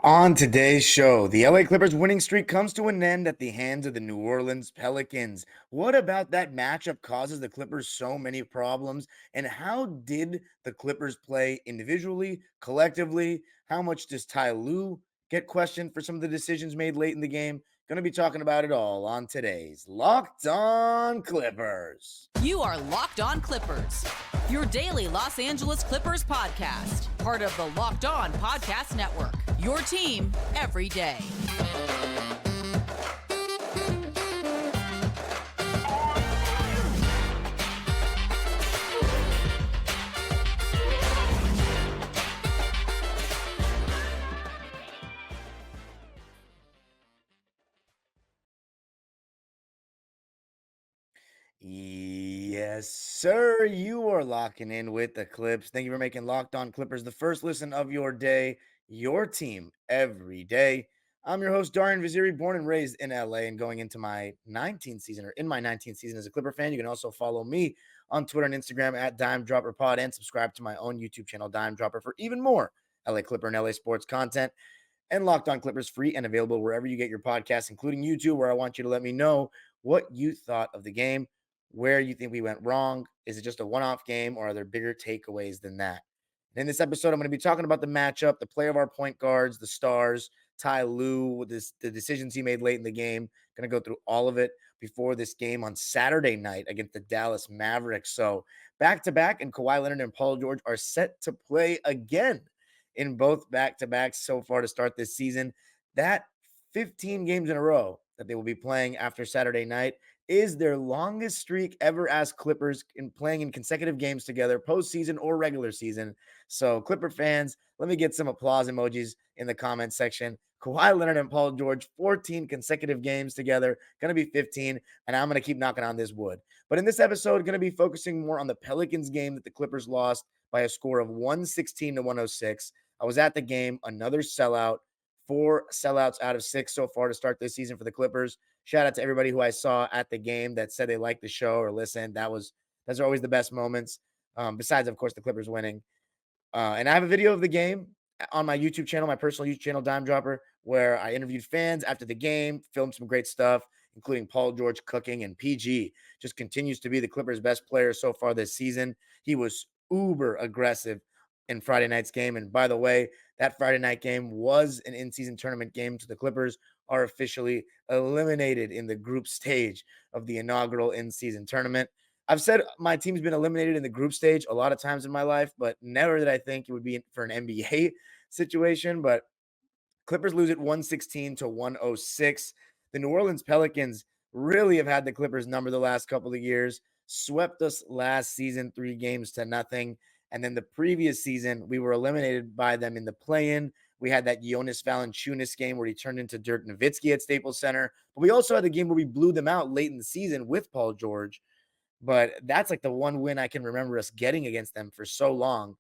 On today's show, the LA Clippers winning streak comes to an end at the hands of the New Orleans Pelicans. What about that matchup causes the Clippers so many problems? And how did the Clippers play individually, collectively? How much does Ty Lue get questioned for some of the decisions made late in the game? Going to be talking about it all on today's Locked On Clippers. You are Locked On Clippers, your daily Los Angeles Clippers podcast, part of the Locked On Podcast Network, your team every day. Yes, sir. You are locking in with the Clips. Thank you for making Locked On Clippers the first listen of your day, your team every day. I'm your host, Darian Vaziri, born and raised in LA and going into my 19th season or in my 19th season as a Clipper fan. You can also follow me on Twitter and Instagram at Dime Dropper Pod and subscribe to my own YouTube channel, Dime Dropper, for even more LA Clipper and LA sports content. And Locked On Clippers free and available wherever you get your podcasts, including YouTube, where I want you to let me know what you thought of the game, where you think we went wrong. Is it just a one-off game, or are there bigger takeaways than that? And in this episode, I'm going to be talking about the matchup, the play of our point guards, the stars, Ty Lue, the decisions he made late in the game. Going to go through all of it before this game on Saturday night against the Dallas Mavericks. So back-to-back, and Kawhi Leonard and Paul George are set to play again in both back-to-backs so far to start this season. That 15 games in a row that they will be playing after Saturday night is their longest streak ever as Clippers in playing in consecutive games together, postseason or regular season. So, Clipper fans, let me get some applause emojis in the comment section. Kawhi Leonard and Paul George, 14 consecutive games together, going to be 15, and I'm going to keep knocking on this wood. But in this episode, going to be focusing more on the Pelicans game that the Clippers lost by a score of 116 to 106. I was at the game, another sellout, 4 sellouts out of 6 so far to start this season for the Clippers. Shout out to everybody who I saw at the game that said they liked the show or listened. Those are always the best moments. Besides, of course, the Clippers winning. And I have a video of the game on my YouTube channel, my personal YouTube channel, Dime Dropper, where I interviewed fans after the game, filmed some great stuff, including Paul George cooking, and PG just continues to be the Clippers' best player so far this season. He was uber aggressive in Friday night's game. And by the way, that Friday night game was an in-season tournament game, so the Clippers are officially eliminated in the group stage of the inaugural in-season tournament. I've said my team's been eliminated in the group stage a lot of times in my life, but never did I think it would be for an NBA situation. But Clippers lose it 116 to 106. The New Orleans Pelicans really have had the Clippers number the last couple of years, swept us last season 3-0. And then the previous season, we were eliminated by them in the play-in. We had that Jonas Valanciunas game where he turned into Dirk Nowitzki at Staples Center. But we also had the game where we blew them out late in the season with Paul George. But that's like the one win I can remember us getting against them for so long.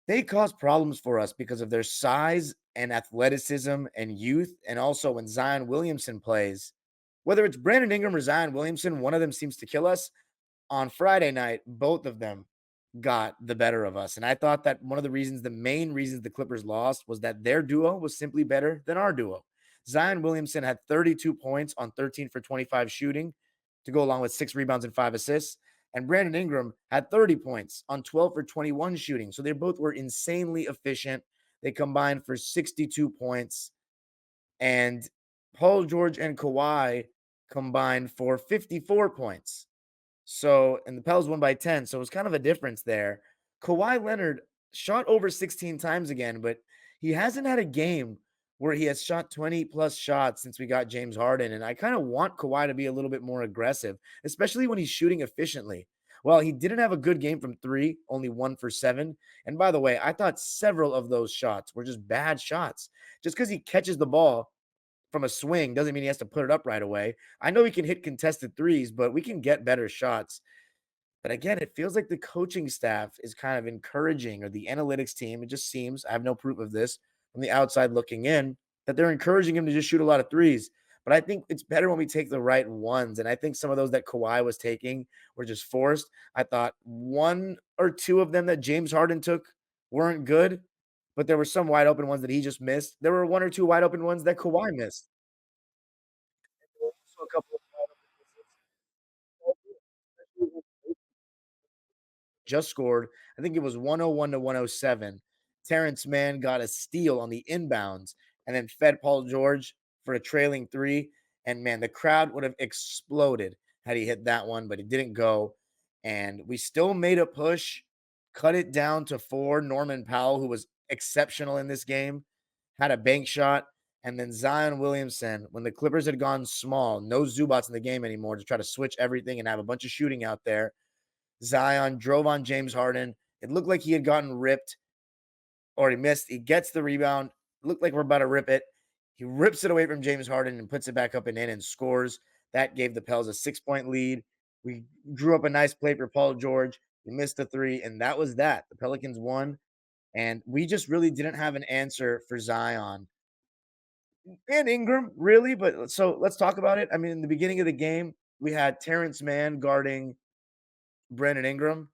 They cause problems for us because of their size and athleticism and youth. And also when Zion Williamson plays, whether it's Brandon Ingram or Zion Williamson, one of them seems to kill us. On Friday night, both of them got the better of us. And I thought that one of the main reasons the Clippers lost was that their duo was simply better than our duo. Zion Williamson had 32 points on 13 for 25 shooting to go along with 6 rebounds and 5 assists. And Brandon Ingram had 30 points on 12 for 21 shooting. So they both were insanely efficient. They combined for 62 points. And Paul George and Kawhi combined for 54 points. So, and the Pels won by 10. So it was kind of a difference there. Kawhi Leonard shot over 16 times again, but he hasn't had a game where he has shot 20 plus shots since we got James Harden. And I kind of want Kawhi to be a little bit more aggressive, especially when he's shooting efficiently. Well, he didn't have a good game from 3, only 1 for 7. And by the way, I thought several of those shots were just bad shots. Just because he catches the ball from a swing doesn't mean he has to put it up right away. I know he can hit contested threes, but we can get better shots. But again, it feels like the coaching staff is kind of encouraging, or the analytics team, it just seems, I have no proof of this from the outside looking in, that they're encouraging him to just shoot a lot of threes. But I think it's better when we take the right ones. And I think some of those that Kawhi was taking were just forced. I thought 1 or 2 of them that James Harden took weren't good. but there were some wide open ones that he just missed. There were 1 or 2 wide open ones that Kawhi missed. There were also a couple of wide open misses. Just scored. I think it was 101 to 107. Terrence Mann got a steal on the inbounds and then fed Paul George for a trailing three. And man, the crowd would have exploded had he hit that one, but it didn't go. And we still made a push, cut it down to four. Norman Powell, who was exceptional in this game, had a bank shot. And then Zion Williamson, when the Clippers had gone small, no Zubats in the game anymore to try to switch everything and have a bunch of shooting out there. Zion drove on James Harden. It looked like he had gotten ripped or he missed. He gets the rebound. Looked like we're about to rip it. He rips it away from James Harden and puts it back up and in and scores. That gave the Pels a 6-point lead. We drew up a nice play for Paul George. He missed a three, and that was that. The Pelicans won, and we just really didn't have an answer for Zion and Ingram, really. But so let's talk about it. I mean, in the beginning of the game, we had Terrence Mann guarding Brandon Ingram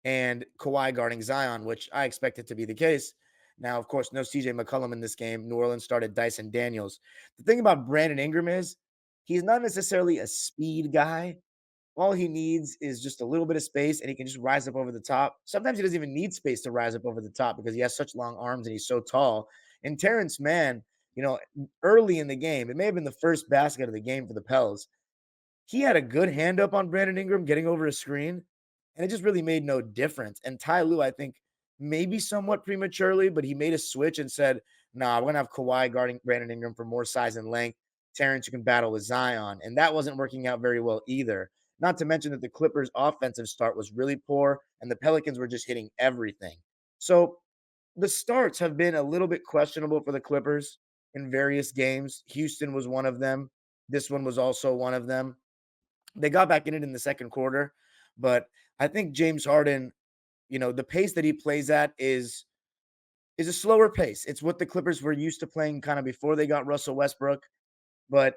and Kawhi guarding Zion, which I expect it to be the case. Now, of course, no CJ McCollum in this game. New Orleans started Dyson Daniels. The thing about Brandon Ingram is he's not necessarily a speed guy. All he needs is just a little bit of space and he can just rise up over the top. Sometimes he doesn't even need space to rise up over the top because he has such long arms and he's so tall. And Terrence Mann, early in the game, it may have been the first basket of the game for the Pels. He had a good hand up on Brandon Ingram getting over a screen, and it just really made no difference. And Ty Lue, I think, maybe somewhat prematurely, but he made a switch and said, "Nah, we're gonna have Kawhi guarding Brandon Ingram for more size and length. Terrence, you can battle with Zion," and that wasn't working out very well either. Not to mention that the Clippers' offensive start was really poor, and the Pelicans were just hitting everything. So the starts have been a little bit questionable for the Clippers in various games. Houston was one of them. This one was also one of them. They got back in it in the second quarter, but I think James Harden, the pace that he plays at is a slower pace. It's what the Clippers were used to playing kind of before they got Russell Westbrook. But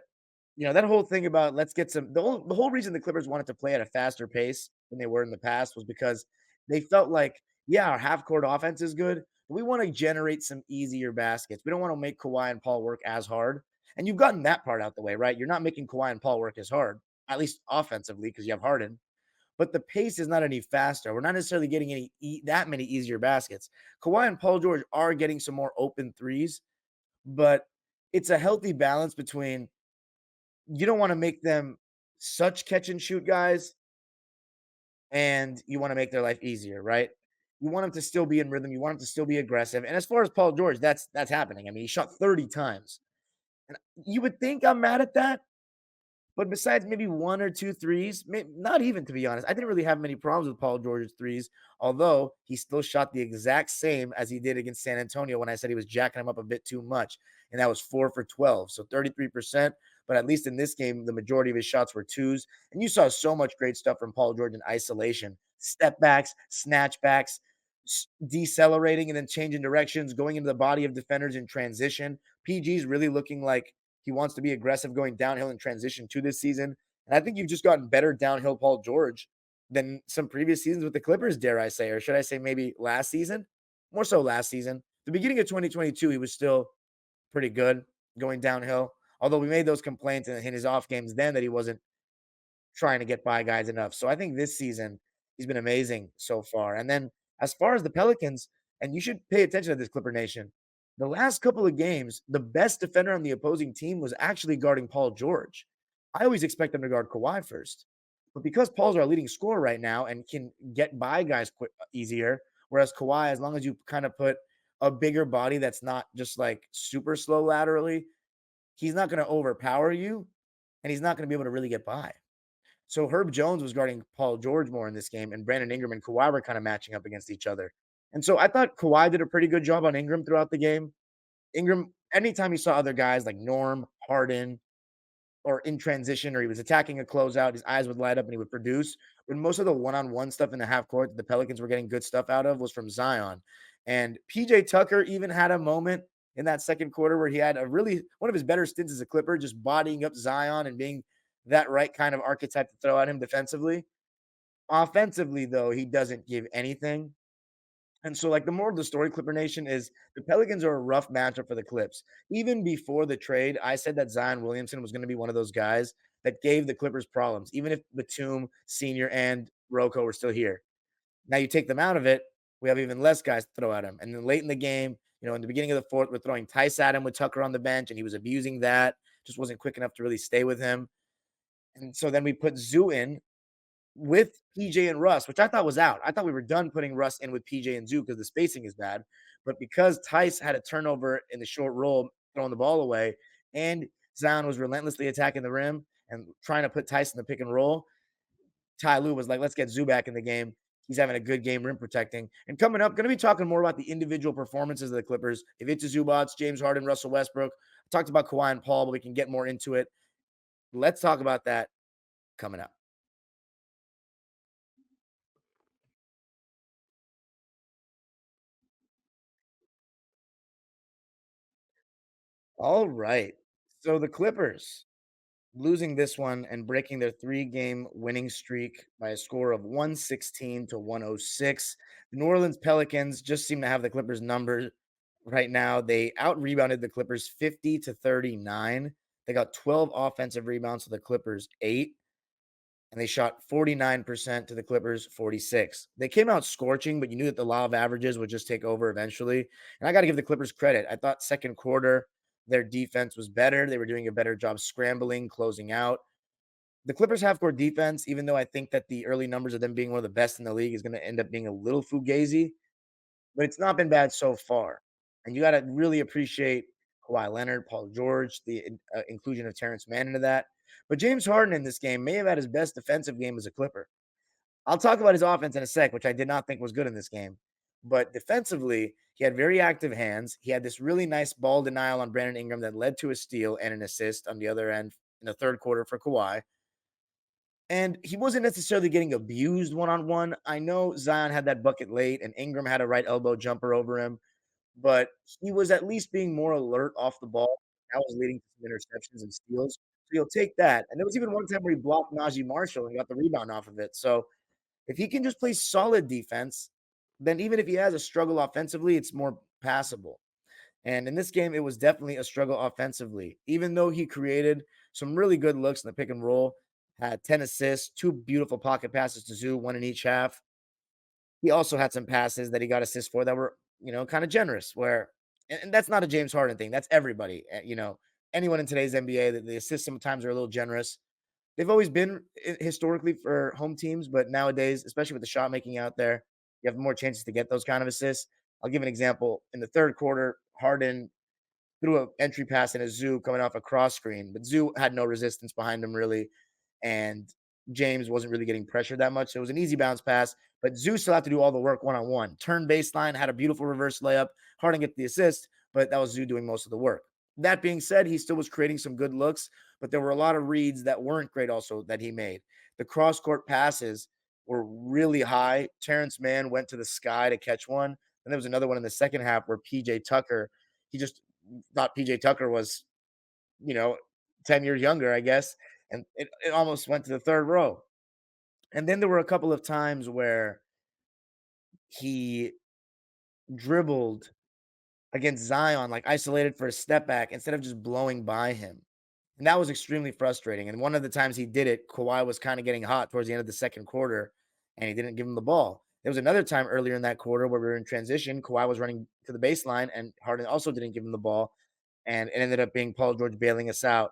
that whole thing about let's get some the whole reason the Clippers wanted to play at a faster pace than they were in the past was because they felt like, yeah, our half court offense is good, but we want to generate some easier baskets. We don't want to make Kawhi and Paul work as hard. And you've gotten that part out the way, right? You're not making Kawhi and Paul work as hard, at least offensively, because you have Harden. But the pace is not any faster. We're not necessarily getting that many easier baskets. Kawhi and Paul George are getting some more open threes, but it's a healthy balance between you don't want to make them such catch and shoot guys and you want to make their life easier, right? You want them to still be in rhythm, you want them to still be aggressive. And as far as Paul George, that's happening. I mean, he shot 30 times. And you would think I'm mad at that, but besides maybe one or two threes, not even to be honest, I didn't really have many problems with Paul George's threes, although he still shot the exact same as he did against San Antonio when I said he was jacking him up a bit too much. And that was 4 for 12, so 33%. But at least in this game, the majority of his shots were twos. And you saw so much great stuff from Paul George in isolation, step backs, snatch backs, decelerating and then changing directions, going into the body of defenders in transition. PG's really looking like he wants to be aggressive going downhill in transition to this season. And I think you've just gotten better downhill Paul George than some previous seasons with the Clippers, dare I say, or should I say maybe last season? More so last season. The beginning of 2022, he was still pretty good going downhill. Although we made those complaints in his off games then that he wasn't trying to get by guys enough. So I think this season he's been amazing so far. And then as far as the Pelicans, and you should pay attention to this, Clipper Nation. The last couple of games, the best defender on the opposing team was actually guarding Paul George. I always expect them to guard Kawhi first. But because Paul's our leading scorer right now and can get by guys easier, whereas Kawhi, as long as you kind of put a bigger body that's not just like super slow laterally, he's not going to overpower you and he's not going to be able to really get by. So Herb Jones was guarding Paul George more in this game, and Brandon Ingram and Kawhi were kind of matching up against each other. And so I thought Kawhi did a pretty good job on Ingram throughout the game. Ingram, anytime he saw other guys like Norm, Harden, or in transition, or he was attacking a closeout, his eyes would light up and he would produce. When most of the one-on-one stuff in the half court that the Pelicans were getting good stuff out of was from Zion. And PJ Tucker even had a moment in that second quarter where he had a really one of his better stints as a Clipper, just bodying up Zion and being that right kind of archetype to throw at him defensively. Offensively, though, he doesn't give anything. And so, like, the moral of the story, Clipper Nation, is the Pelicans are a rough matchup for the Clips. Even before the trade, I said that Zion Williamson was going to be one of those guys that gave the Clippers problems, even if Batum Sr. and Rocco were still here. Now you take them out of it, we have even less guys to throw at him. And then late in the game, in the beginning of the fourth, we're throwing Tice at him with Tucker on the bench, and he was abusing that. Just wasn't quick enough to really stay with him. And so then we put Zoo in with PJ and Russ, which I thought was out. I thought we were done putting Russ in with PJ and Zoo because the spacing is bad. But because Tice had a turnover in the short roll, throwing the ball away, and Zion was relentlessly attacking the rim and trying to put Tice in the pick and roll, Ty Lue was like, let's get Zoo back in the game. He's having a good game rim protecting. And coming up, going to be talking more about the individual performances of the Clippers. If it's Zubats, James Harden, Russell Westbrook. I talked about Kawhi and Paul, but we can get more into it. Let's talk about that coming up. All right. So the Clippers losing this one and breaking their three-game winning streak by a score of 116 to 106. The New Orleans Pelicans just seem to have the Clippers number right now. They out-rebounded the Clippers 50 to 39. They got 12 offensive rebounds to the Clippers 8, and they shot 49% to the Clippers 46. They came out scorching, but you knew that the law of averages would just take over eventually. And I got to give the Clippers credit. I thought second quarter their defense was better. They were doing a better job scrambling, closing out. The Clippers half court defense, even though I think that the early numbers of them being one of the best in the league is going to end up being a little fugazi, but it's not been bad so far. And you got to really appreciate Kawhi Leonard, Paul George, the inclusion of Terrence Mann into that. But James Harden in this game may have had his best defensive game as a Clipper. I'll talk about his offense in a sec, which I did not think was good in this game. But defensively, he had very active hands. He had this really nice ball denial on Brandon Ingram that led to a steal and an assist on the other end in the third quarter for Kawhi. And he wasn't necessarily getting abused one on one. I know Zion had that bucket late and Ingram had a right elbow jumper over him, but he was at least being more alert off the ball. That was leading to some interceptions and steals. So you'll take that. And there was even one time where he blocked Najee Marshall and got the rebound off of it. So if he can just play solid defense, then even if he has a struggle offensively, it's more passable. And in this game, it was definitely a struggle offensively, even though he created some really good looks in the pick and roll, had 10 assists, two beautiful pocket passes to Zoo, one in each half. He also had some passes that he got assists for that were, kind of generous, where, and that's not a James Harden thing. That's everybody. Anyone in today's NBA, the assists sometimes are a little generous. They've always been historically for home teams, but nowadays, especially with the shot making out there, you have more chances to get those kind of assists. I'll give an example. In the third quarter, Harden threw an entry pass in a Zoo coming off a cross screen, but Zoo had no resistance behind him really, and James wasn't really getting pressured that much. So it was an easy bounce pass, but Zoo still had to do all the work one on one. Turn baseline, had a beautiful reverse layup. Harden get the assist, but that was Zoo doing most of the work. That being said, he still was creating some good looks, but there were a lot of reads that weren't great also that he made. The cross court passes were really high. Terrence Mann went to the sky to catch one. And there was another one in the second half where PJ Tucker, he just thought PJ Tucker was, you know, 10 years younger, I guess. And it almost went to the third row. And then there were a couple of times where he dribbled against Zion, like isolated for a step back instead of just blowing by him. And that was extremely frustrating. And one of the times he did it, Kawhi was kind of getting hot towards the end of the second quarter and he didn't give him the ball. There was another time earlier in that quarter where we were in transition. Kawhi was running to the baseline and Harden also didn't give him the ball. And it ended up being Paul George bailing us out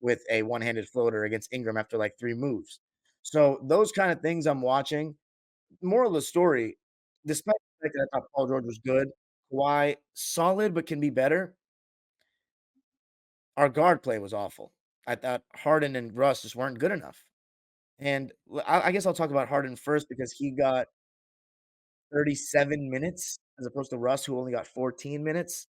with a one-handed floater against Ingram after like 3 moves. So those kind of things I'm watching. Moral of the story, despite the fact that I thought Paul George was good, Kawhi solid but can be better. Our guard play was awful. I thought Harden and Russ just weren't good enough. And I guess I'll talk about Harden first because he got 37 minutes as opposed to Russ, who only got 14 minutes.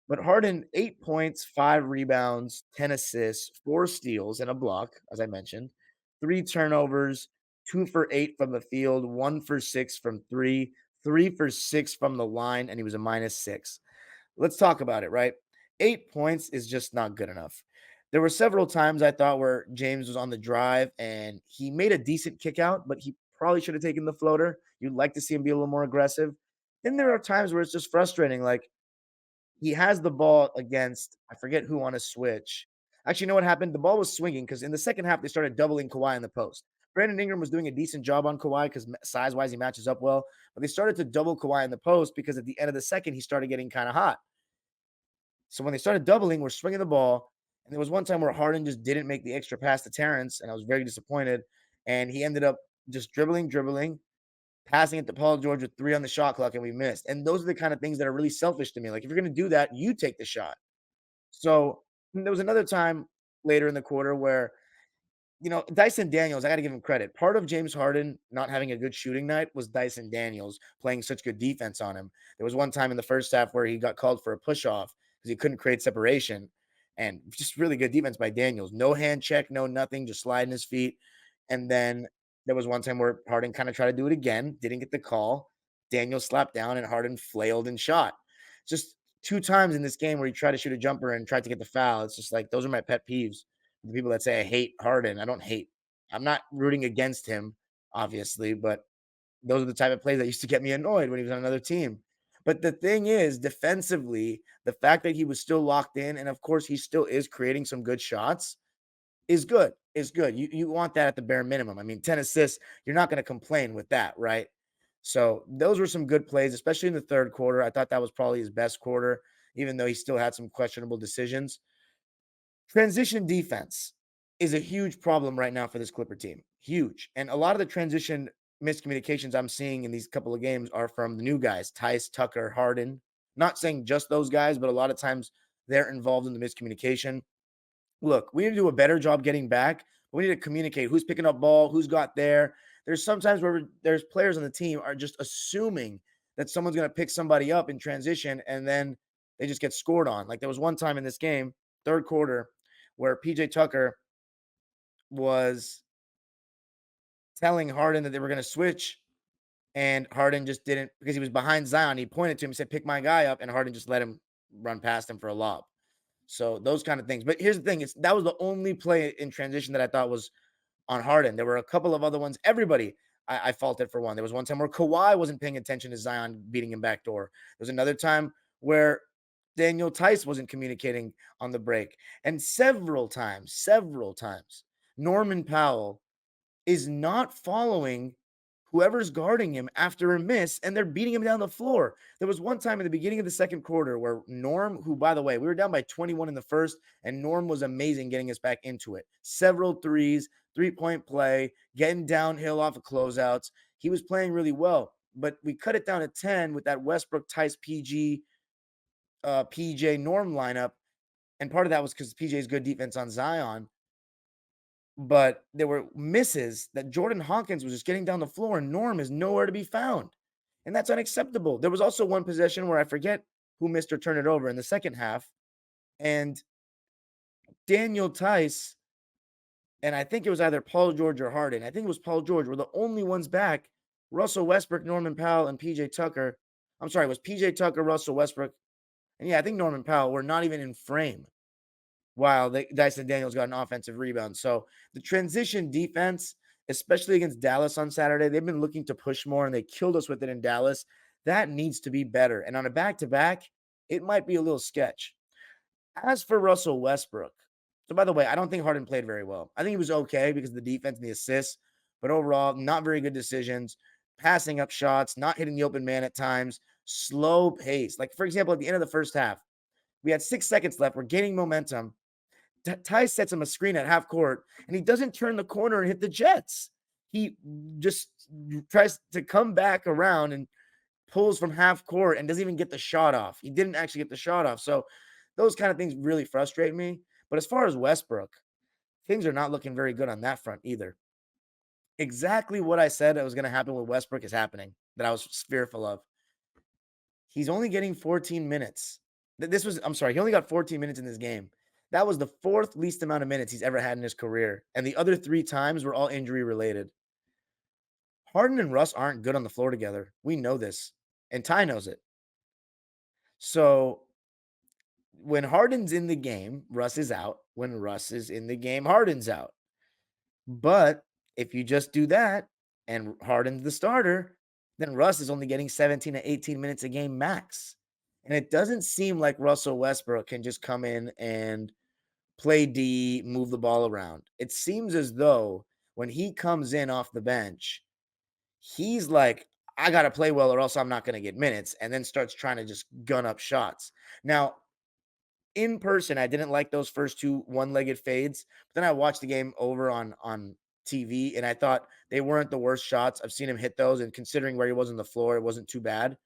But Harden, 8 points, 5 rebounds, 10 assists, 4 steals, and a block, as I mentioned, 3 turnovers, 2 for 8 from the field, 1 for 6 from three, 3 for 6 from the line, and he was a -6. Let's talk about it, right? 8 points is just not good enough. There were several times I thought where James was on the drive and he made a decent kick out, but he probably should have taken the floater. You'd like to see him be a little more aggressive. Then there are times where it's just frustrating. Like he has the ball against, I forget who on a switch. Actually, you know what happened? The ball was swinging because in the second half, they started doubling Kawhi in the post. Brandon Ingram was doing a decent job on Kawhi because size wise, he matches up well. But they started to double Kawhi in the post because at the end of the second, he started getting kind of hot. So when they started doubling, we're swinging the ball. And there was one time where Harden just didn't make the extra pass to Terrence, and I was very disappointed. And he ended up just dribbling, passing it to Paul George with 3 on the shot clock, and we missed. And those are the kind of things that are really selfish to me. Like, if you're gonna do that, you take the shot. So, there was another time later in the quarter where, Dyson Daniels, I gotta give him credit. Part of James Harden not having a good shooting night was Dyson Daniels playing such good defense on him. There was one time in the first half where he got called for a push off because he couldn't create separation, and just really good defense by Daniels. No hand check, no nothing, just sliding his feet. And then there was one time where Harden kind of tried to do it again, didn't get the call. Daniels slapped down and Harden flailed and shot. Just 2 times in this game where he tried to shoot a jumper and tried to get the foul. It's just like those are my pet peeves. The people that say I hate Harden, I don't hate. I'm not rooting against him, obviously, but those are the type of plays that used to get me annoyed when he was on another team. But the thing is, defensively, the fact that he was still locked in, and of course he still is creating some good shots, is good. Is good. You want that at the bare minimum. I mean, 10 assists, you're not going to complain with that, right? So those were some good plays, especially in the third quarter. I thought that was probably his best quarter, even though he still had some questionable decisions. Transition defense is a huge problem right now for this Clipper team. Huge. And a lot of the transition miscommunications I'm seeing in these couple of games are from the new guys, Tice, Tucker, Harden. Not saying just those guys, but a lot of times they're involved in the miscommunication. Look, we need to do a better job getting back. We need to communicate who's picking up ball, who's got there. There's sometimes where there's players on the team are just assuming that someone's going to pick somebody up in transition and then they just get scored on. Like there was one time in this game, third quarter, where PJ Tucker was telling Harden that they were going to switch, and Harden just didn't because he was behind Zion. He pointed to him and said, "Pick my guy up," and Harden just let him run past him for a lob. So those kind of things. But here's the thing: that was the only play in transition that I thought was on Harden. There were a couple of other ones. Everybody, I faulted for one. There was one time where Kawhi wasn't paying attention to Zion beating him backdoor. There was another time where Daniel Tice wasn't communicating on the break. And several times, Norman Powell is not following whoever's guarding him after a miss, and they're beating him down the floor. There was one time in the beginning of the second quarter where Norm, who, by the way, we were down by 21 in the first, and Norm was amazing getting us back into it. Several threes, 3-point play, getting downhill off of closeouts. He was playing really well, but we cut it down to 10 with that Westbrook, Tice, PJ, Norm lineup. And part of that was because PJ's good defense on Zion. But there were misses that Jordan Hawkins was just getting down the floor and Norm is nowhere to be found. And that's unacceptable. There was also one possession where I forget who missed or turned it over in the second half. And Daniel Tice, and I think it was either Paul George or Harden. I think it was Paul George, were the only ones back. Russell Westbrook, Norman Powell, and PJ Tucker. I'm sorry, it was PJ Tucker, Russell Westbrook. And yeah, I think Norman Powell were not even in frame while Dyson Daniels got an offensive rebound. So the transition defense, especially against Dallas on Saturday, they've been looking to push more and they killed us with it in Dallas. That needs to be better. And on a back-to-back, it might be a little sketch. As for Russell Westbrook, so by the way, I don't think Harden played very well. I think he was okay because of the defense and the assists, but overall, not very good decisions, passing up shots, not hitting the open man at times, slow pace. Like, for example, at the end of the first half, we had 6 seconds left. We're gaining momentum. Ty sets him a screen at half court, and he doesn't turn the corner and hit the Jets. He just tries to come back around and pulls from half court and doesn't even get the shot off. He didn't actually get the shot off. So those kind of things really frustrate me. But as far as Westbrook, things are not looking very good on that front either. Exactly what I said that was going to happen with Westbrook is happening, that I was fearful of. He's only getting 14 minutes. He only got 14 minutes in this game. That was the fourth least amount of minutes he's ever had in his career. And the other 3 times were all injury related. Harden and Russ aren't good on the floor together. We know this. And Ty knows it. So when Harden's in the game, Russ is out. When Russ is in the game, Harden's out. But if you just do that and Harden's the starter, then Russ is only getting 17 to 18 minutes a game max. And it doesn't seem like Russell Westbrook can just come in and play D, move the ball around. It seems as though when he comes in off the bench, he's like, I got to play well or else I'm not going to get minutes, and then starts trying to just gun up shots. Now, in person, I didn't like those first two one-legged fades. But then I watched the game over on TV, and I thought they weren't the worst shots. I've seen him hit those, and considering where he was on the floor, it wasn't too bad.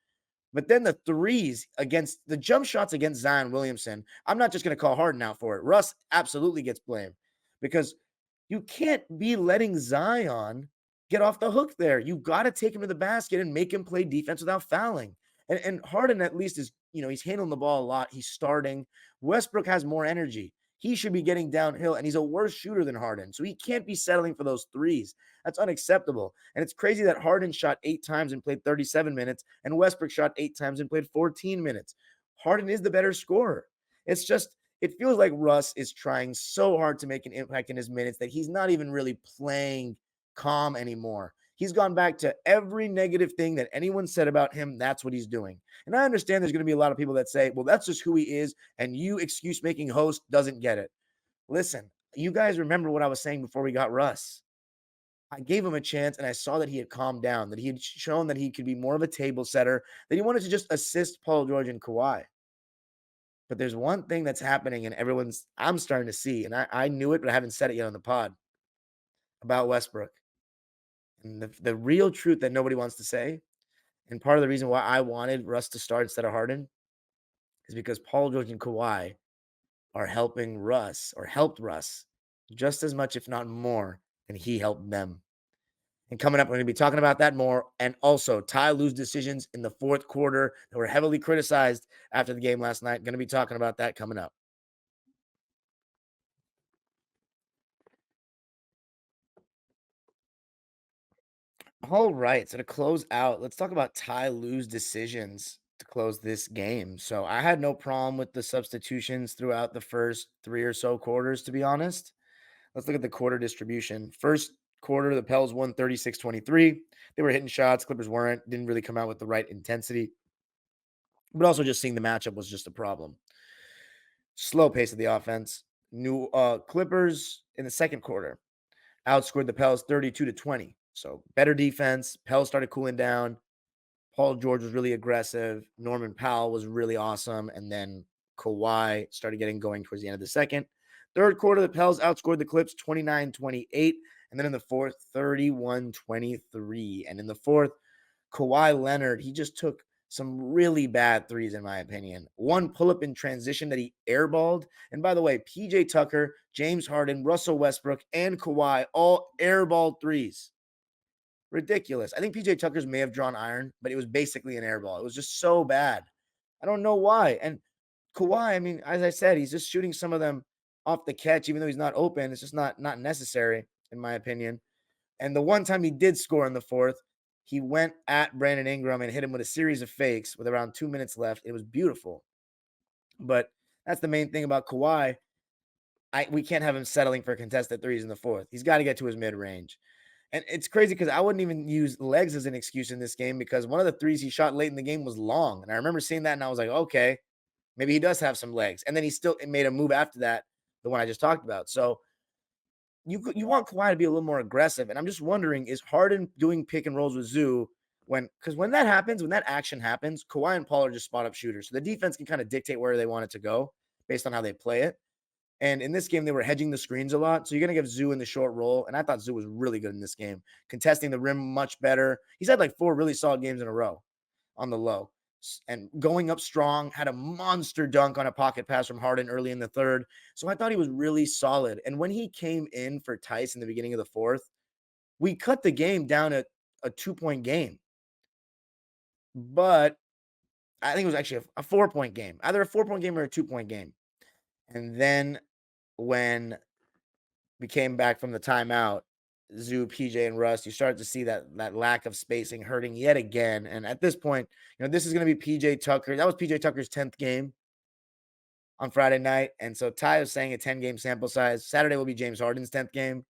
But then the threes against the jump shots against Zion Williamson, I'm not just going to call Harden out for it. Russ absolutely gets blamed because you can't be letting Zion get off the hook there. You got to take him to the basket and make him play defense without fouling. And Harden at least is, he's handling the ball a lot. He's starting. Westbrook has more energy. He should be getting downhill, and he's a worse shooter than Harden. So he can't be settling for those threes. That's unacceptable. And it's crazy that Harden shot 8 times and played 37 minutes, and Westbrook shot 8 times and played 14 minutes. Harden is the better scorer. It's just, it feels like Russ is trying so hard to make an impact in his minutes that he's not even really playing calm anymore. He's gone back to every negative thing that anyone said about him. That's what he's doing. And I understand there's going to be a lot of people that say, well, that's just who he is. And you excuse making host doesn't get it. Listen, you guys remember what I was saying before we got Russ. I gave him a chance and I saw that he had calmed down, that he had shown that he could be more of a table setter, that he wanted to just assist Paul George and Kawhi. But there's one thing that's happening and I'm starting to see, and I knew it, but I haven't said it yet on the pod about Westbrook. And the real truth that nobody wants to say, and part of the reason why I wanted Russ to start instead of Harden, is because Paul George and Kawhi are helping Russ or helped Russ just as much, if not more, than he helped them. And coming up, we're going to be talking about that more. And also, Ty Lue's decisions in the fourth quarter that were heavily criticized after the game last night. Going to be talking about that coming up. All right. So to close out, let's talk about Ty Lue's decisions to close this game. So I had no problem with the substitutions throughout the first 3 or so quarters, to be honest. Let's look at the quarter distribution. First quarter, the Pels won 36-23. They were hitting shots. Clippers weren't. Didn't really come out with the right intensity. But also just seeing the matchup was just a problem. Slow pace of the offense. New Clippers in the second quarter outscored the Pels 32-20. So better defense. Pels started cooling down. Paul George was really aggressive. Norman Powell was really awesome. And then Kawhi started getting going towards the end of the second. Third quarter, the Pels outscored the Clips 29-28. And then in the fourth, 31-23. And in the fourth, Kawhi Leonard, he just took some really bad threes, in my opinion. One pull-up in transition that he airballed. And by the way, PJ Tucker, James Harden, Russell Westbrook, and Kawhi all airballed threes. Ridiculous. I think PJ Tucker's may have drawn iron, but it was basically an airball. It was just so bad. I don't know why. And Kawhi, I mean, as I said, he's just shooting some of them off the catch, even though he's not open. It's just not necessary, in my opinion. And the one time he did score in the fourth, he went at Brandon Ingram and hit him with a series of fakes with around 2 minutes left. It was beautiful. But that's the main thing about Kawhi. We can't have him settling for contested threes in the fourth. He's got to get to his mid-range. And it's crazy because I wouldn't even use legs as an excuse in this game because one of the threes he shot late in the game was long. And I remember seeing that and I was like, okay, maybe he does have some legs. And then he still made a move after that, the one I just talked about. So you want Kawhi to be a little more aggressive. And I'm just wondering, is Harden doing pick and rolls with Zoo because when that happens, when that action happens, Kawhi and Paul are just spot up shooters. So the defense can kind of dictate where they want it to go based on how they play it. And in this game, they were hedging the screens a lot. So you're going to give Zoo in the short roll. And I thought Zoo was really good in this game, contesting the rim much better. He's had like 4 really solid games in a row on the low. And going up strong, had a monster dunk on a pocket pass from Harden early in the third. So I thought he was really solid. And when he came in for Tice in the beginning of the fourth, we cut the game down at a 2-point game. But I think it was actually a 4-point game, either a 4-point game or a 2-point game. And then when we came back from the timeout, Zoo, PJ, and Russ, you start to see that lack of spacing hurting yet again. And at this point, this is going to be PJ Tucker. That was PJ Tucker's 10th game on Friday night. And so Ty was saying a 10-game sample size. Saturday will be James Harden's 10th game.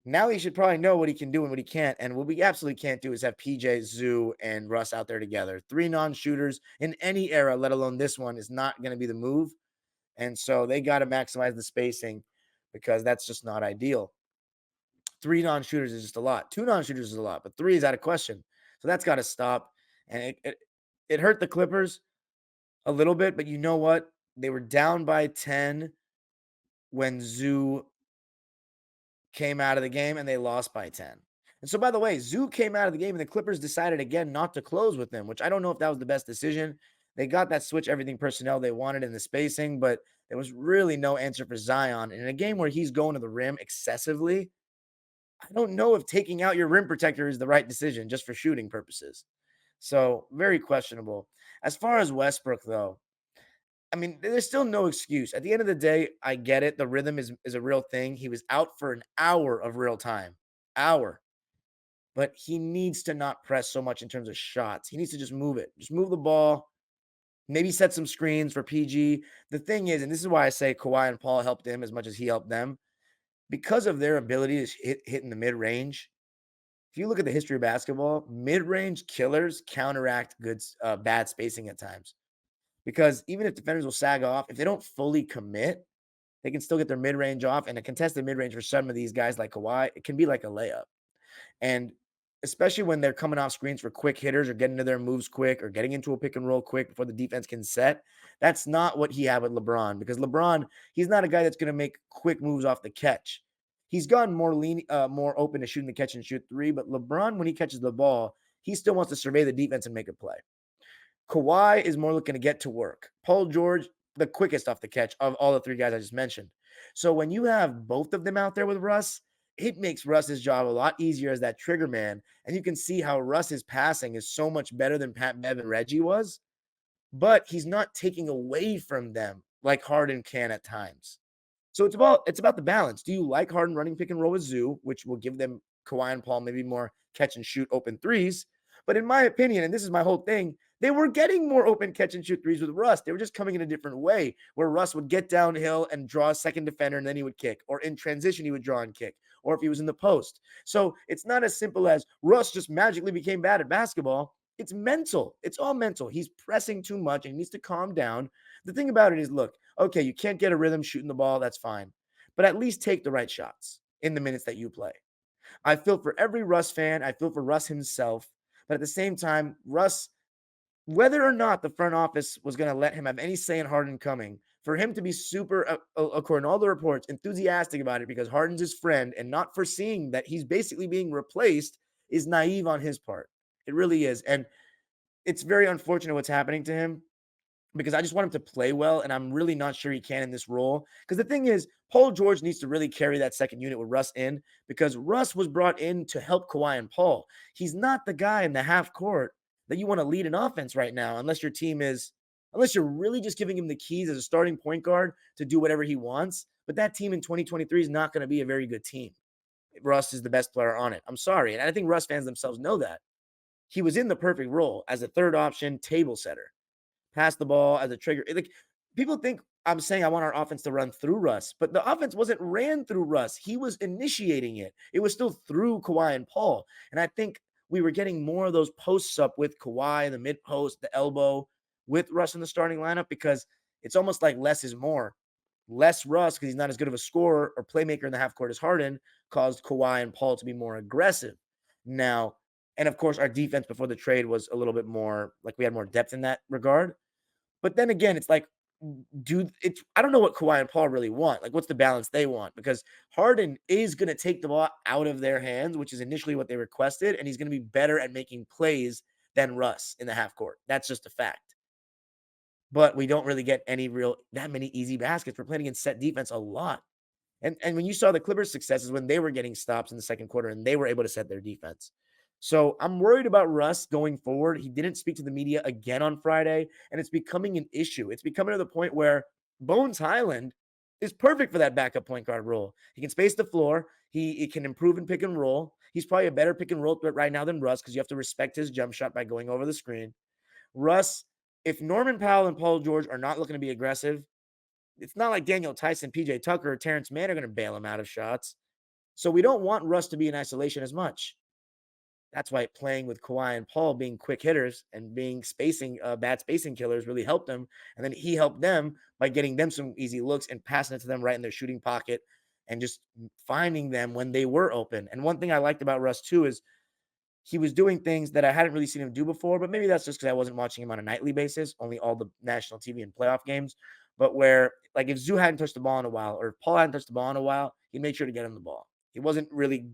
Now he should probably know what he can do and what he can't. And what we absolutely can't do is have PJ, Zoo, and Russ out there together. Three non-shooters in any era, let alone this one, is not going to be the move. And so they got to maximize the spacing because that's just not ideal. Three non-shooters is just a lot. Two non-shooters is a lot, but three is out of question. So that's got to stop. And it hurt the Clippers a little bit, but you know what? They were down by 10 when Zoo came out of the game and they lost by 10. And so, by the way, Zoo came out of the game and the Clippers decided again not to close with him, which I don't know if that was the best decision. They got that switch everything personnel they wanted in the spacing, but there was really no answer for Zion. And in a game where he's going to the rim excessively, I don't know if taking out your rim protector is the right decision just for shooting purposes. So, very questionable. As far as Westbrook, though, I mean, there's still no excuse. At the end of the day, I get it. The rhythm is a real thing. He was out for an hour of real time. Hour. But he needs to not press so much in terms of shots. He needs to just move it. Just move the ball. Maybe set some screens for PG. The thing is, and this is why I say Kawhi and Paul helped him as much as he helped them, because of their ability to hit in the mid range. If you look at the history of basketball, mid range killers counteract bad spacing at times. Because even if defenders will sag off, if they don't fully commit, they can still get their mid range off. And a contested mid range for some of these guys like Kawhi, it can be like a layup. And especially when they're coming off screens for quick hitters or getting to their moves quick or getting into a pick and roll quick before the defense can set. That's not what he had with LeBron, because LeBron, he's not a guy that's going to make quick moves off the catch. He's gotten more open to shooting the catch and shoot three, but LeBron, when he catches the ball, he still wants to survey the defense and make a play. Kawhi is more looking to get to work. Paul George, the quickest off the catch of all the three guys I just mentioned. So when you have both of them out there with Russ, it makes Russ's job a lot easier as that trigger man. And you can see how Russ's passing is so much better than Pat Bev and Reggie was, but he's not taking away from them like Harden can at times. So it's about the balance. Do you like Harden running pick and roll with Zoo, which will give them Kawhi and Paul maybe more catch and shoot open threes? But in my opinion, and this is my whole thing, they were getting more open catch and shoot threes with Russ. They were just coming in a different way, where Russ would get downhill and draw a second defender and then he would kick, or in transition he would draw and kick, or if he was in the post. So it's not as simple as Russ just magically became bad at basketball. It's mental. It's all mental. He's pressing too much and he needs to calm down. The thing about it is, look, okay, you can't get a rhythm shooting the ball. That's fine. But at least take the right shots in the minutes that you play. I feel for every Russ fan. I feel for Russ himself. But at the same time, Russ, whether or not the front office was going to let him have any say in Harden coming, for him to be super, according to all the reports, enthusiastic about it because Harden's his friend and not foreseeing that he's basically being replaced is naive on his part. It really is. And it's very unfortunate what's happening to him, because I just want him to play well, and I'm really not sure he can in this role. Because the thing is, Paul George needs to really carry that second unit with Russ in, because Russ was brought in to help Kawhi and Paul. He's not the guy in the half court that you want to lead an offense right now, unless you're really just giving him the keys as a starting point guard to do whatever he wants. But that team in 2023 is not going to be a very good team. Russ is the best player on it. I'm sorry. And I think Russ fans themselves know that. He was in the perfect role as a third option table setter, pass the ball as a trigger. Like, people think I'm saying I want our offense to run through Russ, but the offense wasn't ran through Russ. He was initiating it. It was still through Kawhi and Paul. And I think we were getting more of those posts up with Kawhi, the mid post, the elbow, with Russ in the starting lineup, because it's almost like less is more. Less Russ, because he's not as good of a scorer or playmaker in the half court as Harden, caused Kawhi and Paul to be more aggressive. Now, and of course, our defense before the trade was a little bit more, like, we had more depth in that regard. But then again, it's like, I don't know what Kawhi and Paul really want. Like, what's the balance they want? Because Harden is going to take the ball out of their hands, which is initially what they requested, and he's going to be better at making plays than Russ in the half court. That's just a fact. But we don't really get that many easy baskets. We're playing against set defense a lot. And when you saw the Clippers' successes when they were getting stops in the second quarter and they were able to set their defense. So I'm worried about Russ going forward. He didn't speak to the media again on Friday, and it's becoming an issue. It's becoming to the point where Bones Highland is perfect for that backup point guard role. He can space the floor. He can improve in pick and roll. He's probably a better pick and roll threat right now than Russ, because you have to respect his jump shot by going over the screen. Russ, if Norman Powell and Paul George are not looking to be aggressive, it's not like Daniel Tyson, PJ Tucker, or Terrence Mann are going to bail him out of shots. So we don't want Russ to be in isolation as much. That's why playing with Kawhi and Paul being quick hitters and being bad spacing killers really helped them. And then he helped them by getting them some easy looks and passing it to them right in their shooting pocket and just finding them when they were open. And one thing I liked about Russ too is he was doing things that I hadn't really seen him do before, but maybe that's just because I wasn't watching him on a nightly basis, only all the national TV and playoff games. But where, like, if Zoo hadn't touched the ball in a while, or if Paul hadn't touched the ball in a while, he'd make sure to get him the ball. He wasn't really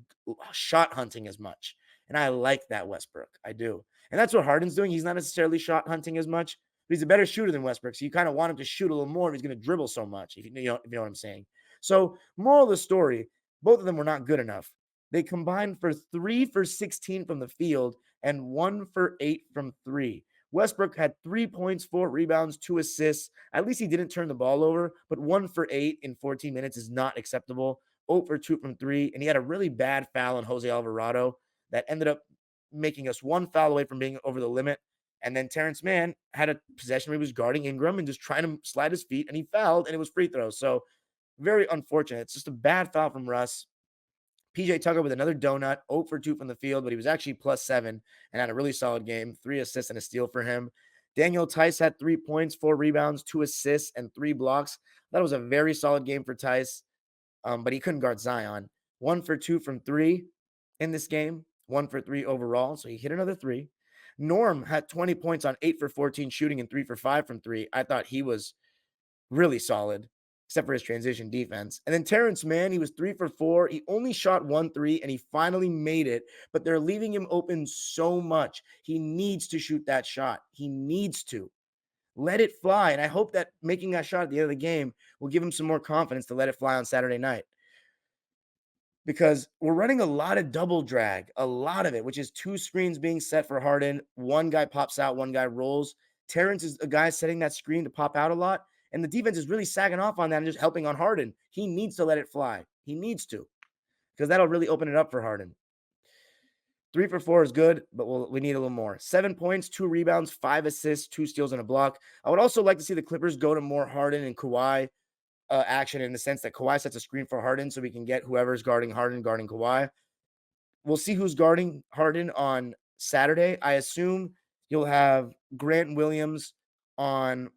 shot hunting as much. And I like that Westbrook. I do. And that's what Harden's doing. He's not necessarily shot hunting as much, but he's a better shooter than Westbrook. So you kind of want him to shoot a little more if he's going to dribble so much, if you know what I'm saying. So, moral of the story, both of them were not good enough. They combined for 3 for 16 from the field and 1 for 8 from three. Westbrook had 3 points, 4 rebounds, 2 assists. At least he didn't turn the ball over, but 1 for 8 in 14 minutes is not acceptable. 0 for 2 from three. And he had a really bad foul on Jose Alvarado that ended up making us one foul away from being over the limit. And then Terrence Mann had a possession where he was guarding Ingram and just trying to slide his feet, and he fouled, and it was free throws. So very unfortunate. It's just a bad foul from Russ. PJ Tucker with another donut, 0 for 2 from the field, but he was actually +7 and had a really solid game. 3 assists and a steal for him. Daniel Tice had 3 points, 4 rebounds, 2 assists, and 3 blocks. That was a very solid game for Tice, but he couldn't guard Zion. 1 for 2 from three in this game, 1 for 3 overall, so he hit another three. Norm had 20 points on 8 for 14 shooting and 3 for 5 from three. I thought he was really solid, except for his transition defense. And then Terrence Mann, he was 3 for 4. He only shot 1 3, and he finally made it, but they're leaving him open so much. He needs to shoot that shot. He needs to. Let it fly. And I hope that making that shot at the end of the game will give him some more confidence to let it fly on Saturday night. Because we're running a lot of double drag, a lot of it, which is 2 screens being set for Harden. One guy pops out, one guy rolls. Terrence is a guy setting that screen to pop out a lot, and the defense is really sagging off on that and just helping on Harden. He needs to let it fly. He needs to, because that'll really open it up for Harden. 3 for 4 is good, but we need a little more. 7 points, 2 rebounds, 5 assists, 2 steals, and a block. I would also like to see the Clippers go to more Harden and Kawhi action, in the sense that Kawhi sets a screen for Harden so we can get whoever's guarding Harden guarding Kawhi. We'll see who's guarding Harden on Saturday. I assume you'll have Grant Williams on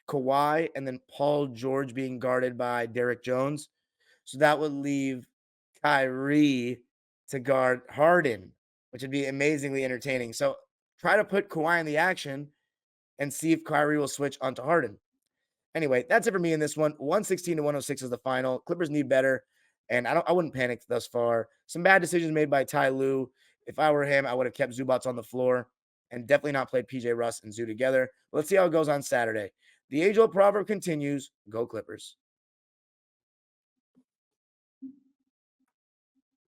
Kawhi and then Paul George being guarded by Derrick Jones. So that would leave Kyrie to guard Harden, which would be amazingly entertaining. So try to put Kawhi in the action and see if Kyrie will switch onto Harden. Anyway, that's it for me in this one. 116 to 106 is the final. Clippers need better, and I wouldn't panic thus far. Some bad decisions made by Ty Lue. If I were him, I would have kept Zubats on the floor and definitely not played PJ Russ and Zoo together. But let's see how it goes on Saturday. The age-old proverb continues. Go Clippers.